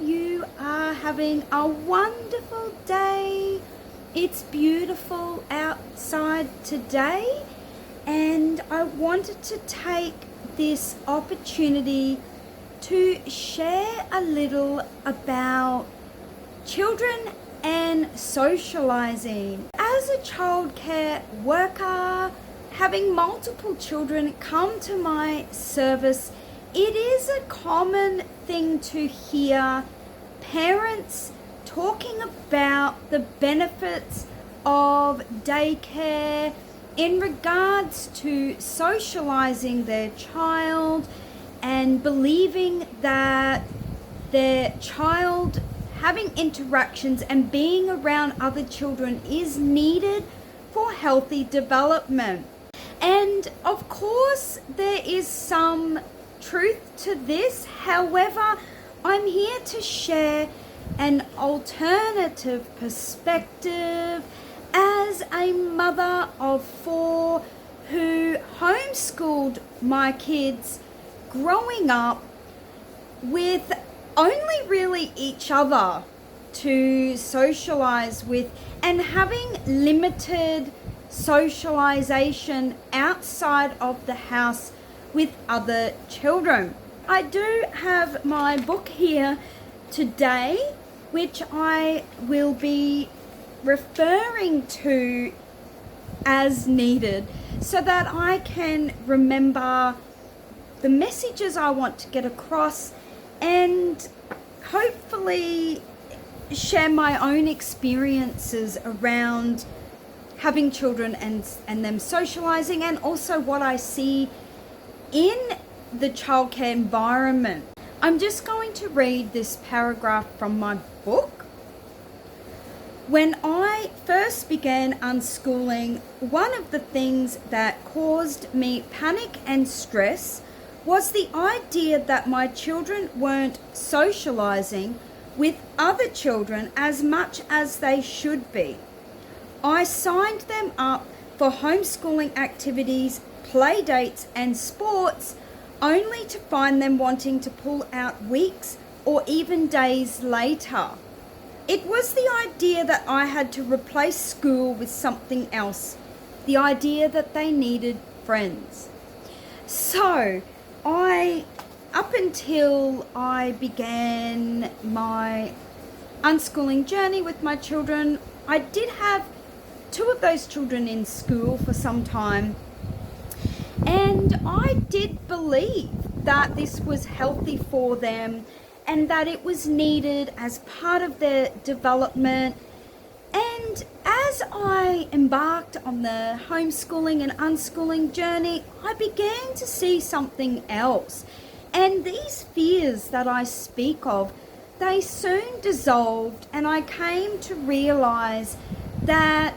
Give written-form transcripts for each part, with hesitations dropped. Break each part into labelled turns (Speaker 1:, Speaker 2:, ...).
Speaker 1: you are having a wonderful day. It's beautiful outside today, and I wanted to take this opportunity to share a little about children and socialising. As a childcare worker, having multiple children come to my service, it is a common thing to hear parents talking about the benefits of daycare in regards to socialising their child and believing that their child having interactions and being around other children is needed for healthy development. And of course, there is some truth to this. However, I'm here to share an alternative perspective as a mother of 4 who homeschooled my kids growing up with only really each other to socialise with and having limited socialisation outside of the house with other children. I do have my book here today, which I will be referring to as needed so that I can remember the messages I want to get across and hopefully share my own experiences around having children and them socialising, and also what I see in the childcare environment. I'm just going to read this paragraph from my book. When I first began unschooling, one of the things that caused me panic and stress was the idea that my children weren't socialising with other children as much as they should be. I signed them up for homeschooling activities, play dates and sports, only to find them wanting to pull out weeks or even days later. It was the idea that I had to replace school with something else, the idea that they needed friends. So up until I began my unschooling journey with my children, I did have 2 of those children in school for some time, and I did believe that this was healthy for them and that it was needed as part of their development. And as I embarked on the homeschooling and unschooling journey, I began to see something else. And these fears that I speak of, they soon dissolved, and I came to realise that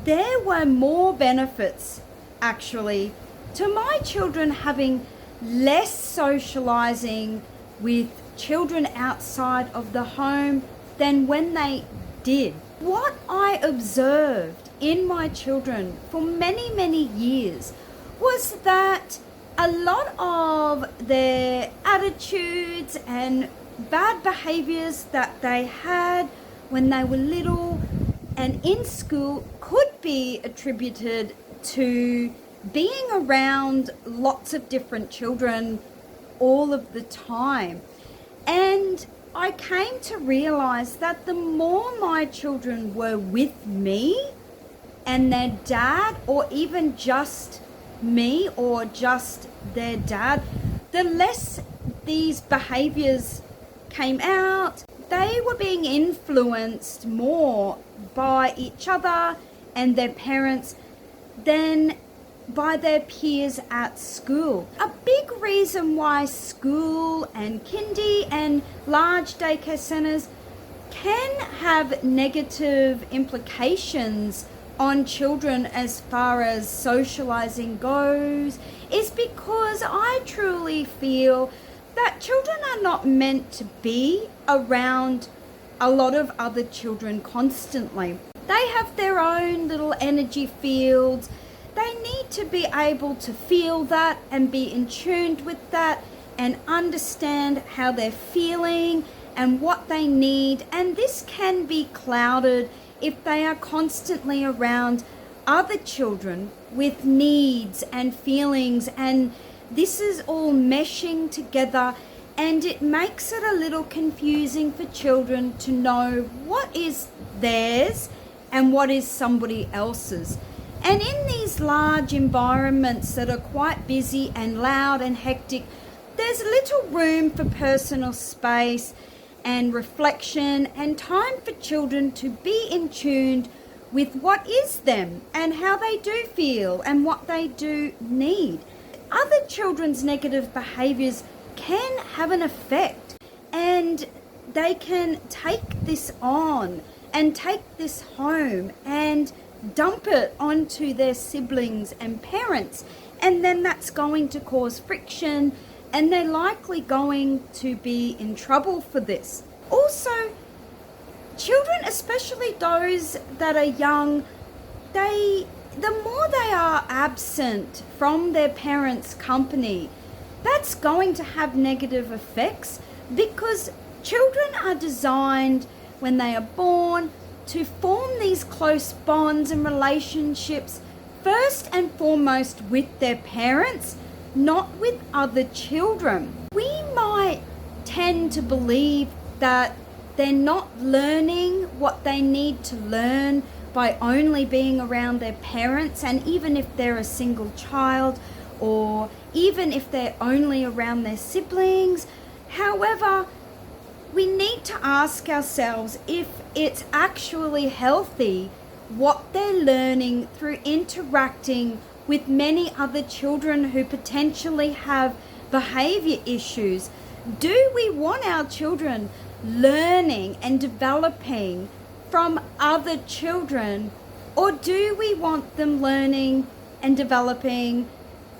Speaker 1: there were more benefits actually to my children having less socialising with children outside of the home than when they did. What I observed in my children for many, many years was that a lot of their attitudes and bad behaviours that they had when they were little and in school could be attributed to being around lots of different children all of the time. And I came to realise that the more my children were with me and their dad, or even just me or just their dad, the less these behaviours came out. They were being influenced more by each other and their parents than by their peers at school. A big reason why school and kindy and large daycare centres can have negative implications on children as far as socialising goes is because I truly feel that children are not meant to be around a lot of other children constantly. They have their own little energy fields. They need to be able to feel that and be in tune with that and understand how they're feeling and what they need, and this can be clouded if they are constantly around other children with needs and feelings, and this is all meshing together, and it makes it a little confusing for children to know what is theirs and what is somebody else's. And in these large environments that are quite busy and loud and hectic, there's little room for personal space and reflection and time for children to be in tune with what is them and how they do feel and what they do need. Other children's negative behaviours can have an effect, and they can take this on and take this home and dump it onto their siblings and parents, and then that's going to cause friction, and they're likely going to be in trouble for this. Also, children, especially those that are young, the more they are absent from their parents' company, that's going to have negative effects, because children are designed when they are born to form these close bonds and relationships first and foremost with their parents, not with other children. We might tend to believe that they're not learning what they need to learn by only being around their parents, and even if they're a single child, or even if they're only around their siblings. However, we need to ask ourselves if it's actually healthy what they're learning through interacting with many other children who potentially have behaviour issues. Do we want our children learning and developing from other children, or do we want them learning and developing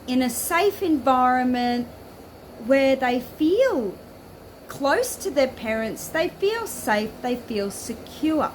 Speaker 1: in a safe environment where they feel close to their parents, they feel safe, they feel secure?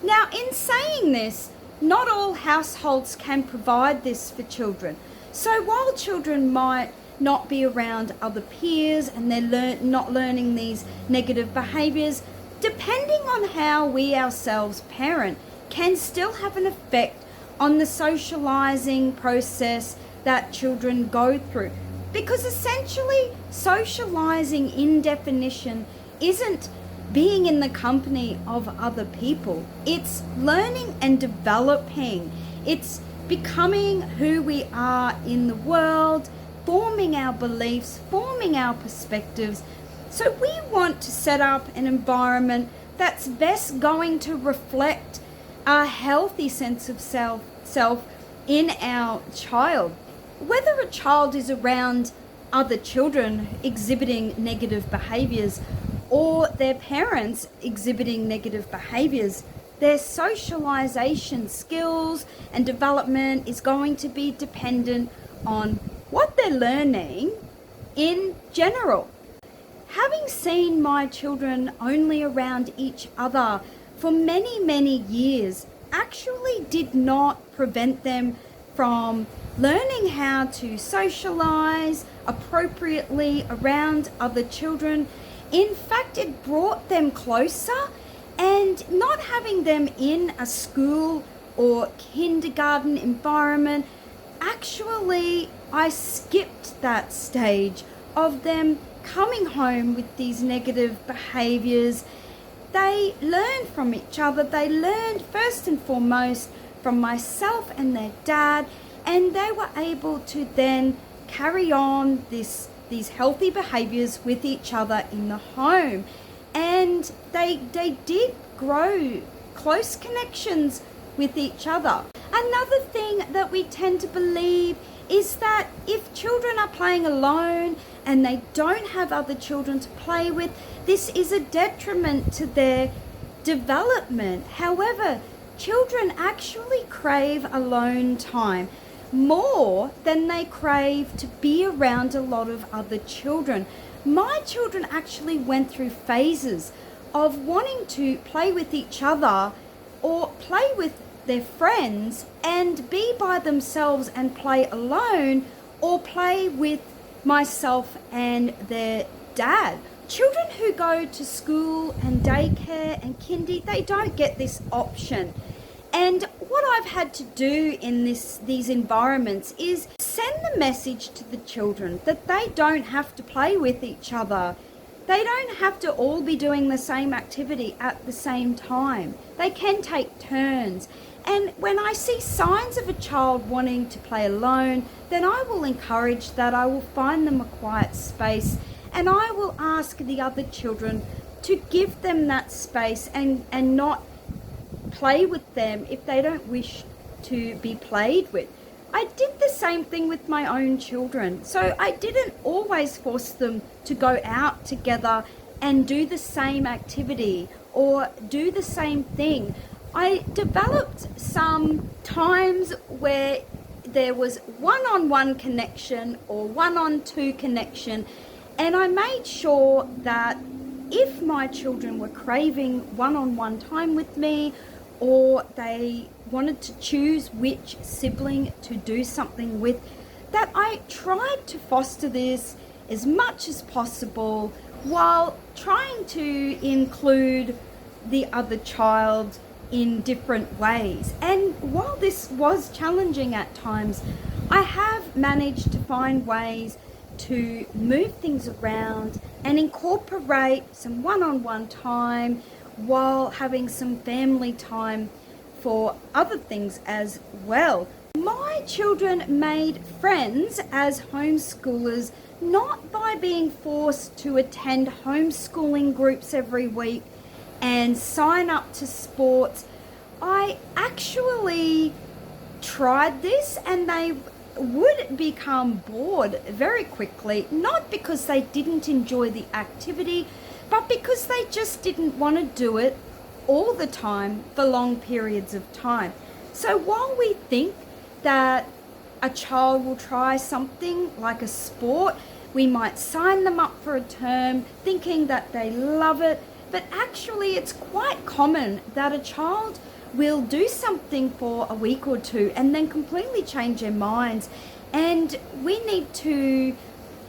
Speaker 1: Now, in saying this, not all households can provide this for children. So while children might not be around other peers and they're not learning these negative behaviours, depending on how we ourselves parent can still have an effect on the socialising process that children go through. Because essentially, socialising in definition isn't being in the company of other people. It's learning and developing. It's becoming who we are in the world, forming our beliefs, forming our perspectives. So we want to set up an environment that's best going to reflect a healthy sense of self in our child. Whether a child is around other children exhibiting negative behaviours or their parents exhibiting negative behaviours, their socialisation skills and development is going to be dependent on what they're learning in general. Having seen my children only around each other for many, many years actually did not prevent them from learning how to socialise appropriately around other children. In fact, it brought them closer, and not having them in a school or kindergarten environment, actually I skipped that stage of them coming home with these negative behaviours. They learned from each other. They learned first and foremost from myself and their dad, and they were able to then carry on these healthy behaviours with each other in the home. And they did grow close connections with each other. Another thing that we tend to believe is that if children are playing alone and they don't have other children to play with, this is a detriment to their development. However, children actually crave alone time more than they crave to be around a lot of other children. My children actually went through phases of wanting to play with each other or play with their friends and be by themselves and play alone, or play with myself and their dad. children who go to school and daycare and kindy, they don't get this option. And what I've had to do in these environments is send the message to the children that they don't have to play with each other. They don't have to all be doing the same activity at the same time. They can take turns. And when I see signs of a child wanting to play alone, then I will encourage that. I will find them a quiet space, and I will ask the other children to give them that space and not play with them if they don't wish to be played with. I did the same thing with my own children. So I didn't always force them to go out together and do the same activity or do the same thing. I developed some times where there was one-on-one connection or one-on-two connection, and I made sure that if my children were craving one-on-one time with me, or they wanted to choose which sibling to do something with, that I tried to foster this as much as possible while trying to include the other child in different ways. And while this was challenging at times, I have managed to find ways to move things around and incorporate some one-on-one time while having some family time for other things as well. My children made friends as homeschoolers not by being forced to attend homeschooling groups every week and sign up to sports. I actually tried this, and they would become bored very quickly, not because they didn't enjoy the activity, but because they just didn't want to do it all the time for long periods of time. So while we think that a child will try something like a sport, we might sign them up for a term thinking that they love it, but actually it's quite common that a child will do something for a week or two and then completely change their minds. And we need to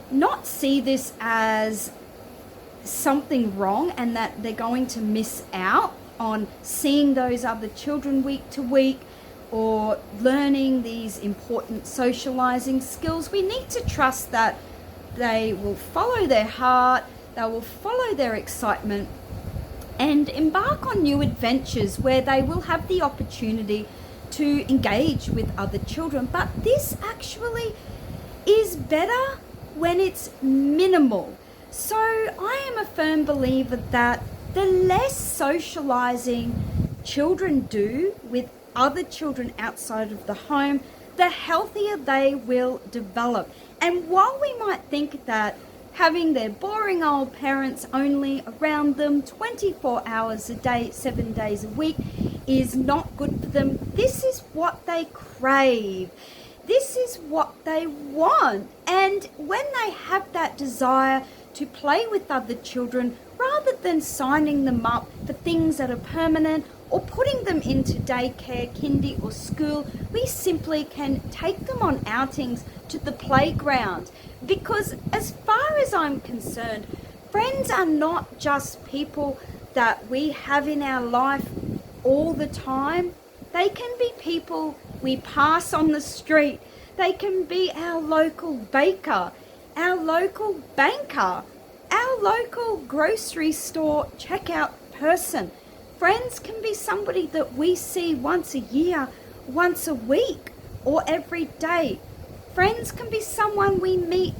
Speaker 1: not see this as something wrong and that they're going to miss out on seeing those other children week to week or learning these important socializing skills. We need to trust that they will follow their heart, they will follow their excitement and embark on new adventures where they will have the opportunity to engage with other children. But this actually is better when it's minimal. So I am a firm believer that the less socializing children do with other children outside of the home, the healthier they will develop. And while we might think that having their boring old parents only around them 24 hours a day, 7 days a week is not good for them, this is what they crave. This is what they want. And when they have that desire to play with other children, rather than signing them up for things that are permanent or putting them into daycare, kindy or school, we simply can take them on outings to the playground. Because as far as I'm concerned, friends are not just people that we have in our life all the time. They can be people we pass on the street. They can be our local baker, our local banker, our local grocery store checkout person. Friends can be somebody that we see once a year, once a week, or every day. Friends can be someone we meet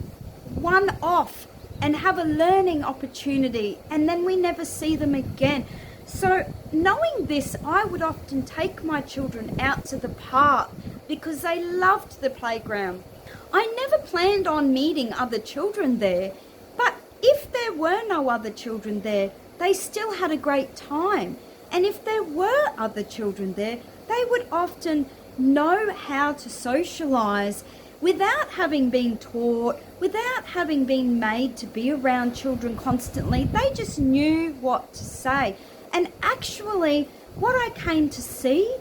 Speaker 1: one-off and have a learning opportunity, and then we never see them again. So knowing this, I would often take my children out to the park because they loved the playground. I never planned on meeting other children there, but if there were no other children there, they still had a great time. And if there were other children there, they would often know how to socialise without having been taught, without having been made to be around children constantly. They just knew what to say. And actually, what I came to see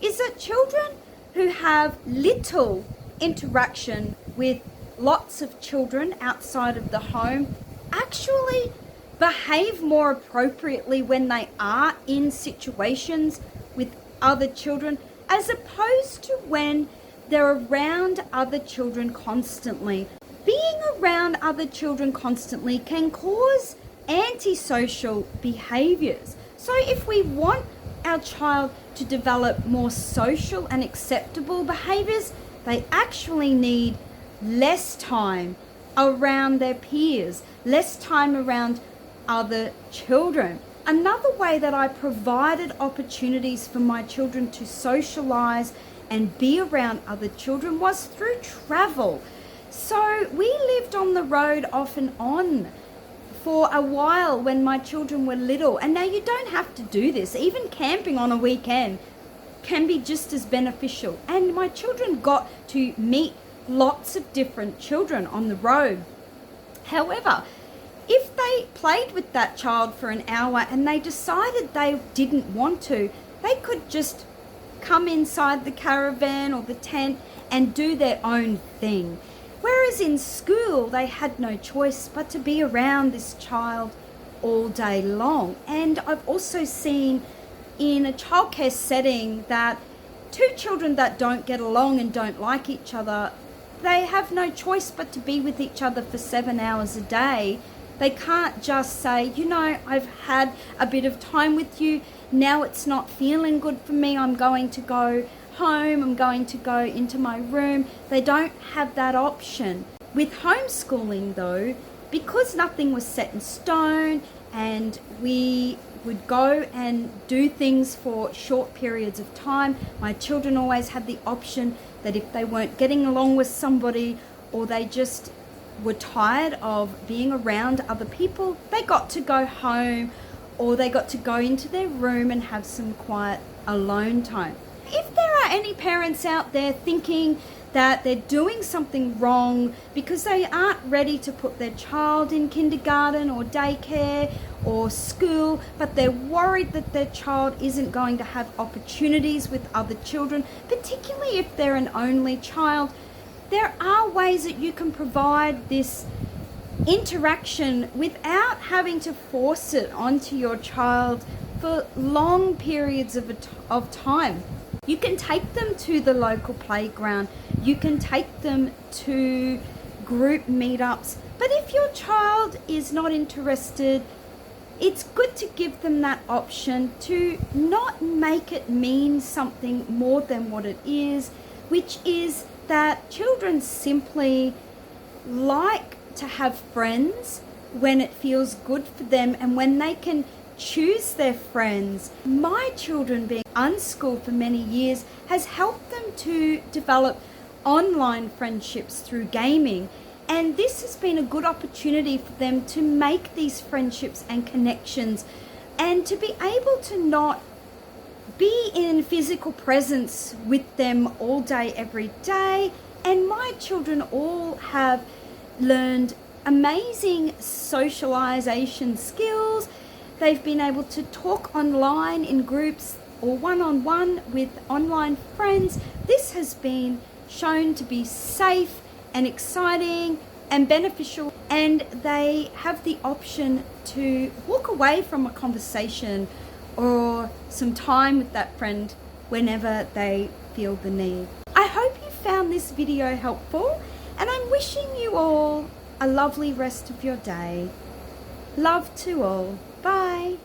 Speaker 1: is that children who have little interaction with lots of children outside of the home actually behave more appropriately when they are in situations with other children, as opposed to when they're around other children constantly. Being around other children constantly can cause antisocial behaviours. So if we want our child to develop more social and acceptable behaviours, they actually need less time around their peers, less time around other children. Another way that I provided opportunities for my children to socialise and be around other children was through travel. So we lived on the road off and on for a while when my children were little. And now you don't have to do this. Even camping on a weekend can be just as beneficial. And my children got to meet lots of different children on the road. However, if they played with that child for an hour and they decided they didn't want to, they could just come inside the caravan or the tent and do their own thing. Whereas in school, they had no choice but to be around this child all day long. And I've also seen in a childcare setting that two children that don't get along and don't like each other, they have no choice but to be with each other for 7 hours a day. They can't just say, you know, I've had a bit of time with you, now it's not feeling good for me, I'm going to go home, I'm going to go into my room. They don't have that option. With homeschooling though, because nothing was set in stone and we would go and do things for short periods of time, my children always had the option that if they weren't getting along with somebody or they just were tired of being around other people, they got to go home or they got to go into their room and have some quiet alone time. If there are any parents out there thinking that they're doing something wrong because they aren't ready to put their child in kindergarten or daycare or school, but they're worried that their child isn't going to have opportunities with other children, particularly if they're an only child, there are ways that you can provide this interaction without having to force it onto your child for long periods of time. You can take them to the local playground, you can take them to group meetups, but if your child is not interested, it's good to give them that option to not make it mean something more than what it is, which is that children simply like to have friends when it feels good for them and when they can choose their friends. My children being unschooled for many years has helped them to develop online friendships through gaming, and this has been a good opportunity for them to make these friendships and connections and to be able to not be in physical presence with them all day every day. And my children all have learned amazing socialization skills. They've been able to talk online in groups or one-on-one with online friends. This has been shown to be safe and exciting and beneficial, and they have the option to walk away from a conversation or some time with that friend whenever they feel the need. I hope you found this video helpful, and I'm wishing you all a lovely rest of your day. Love to all. Bye.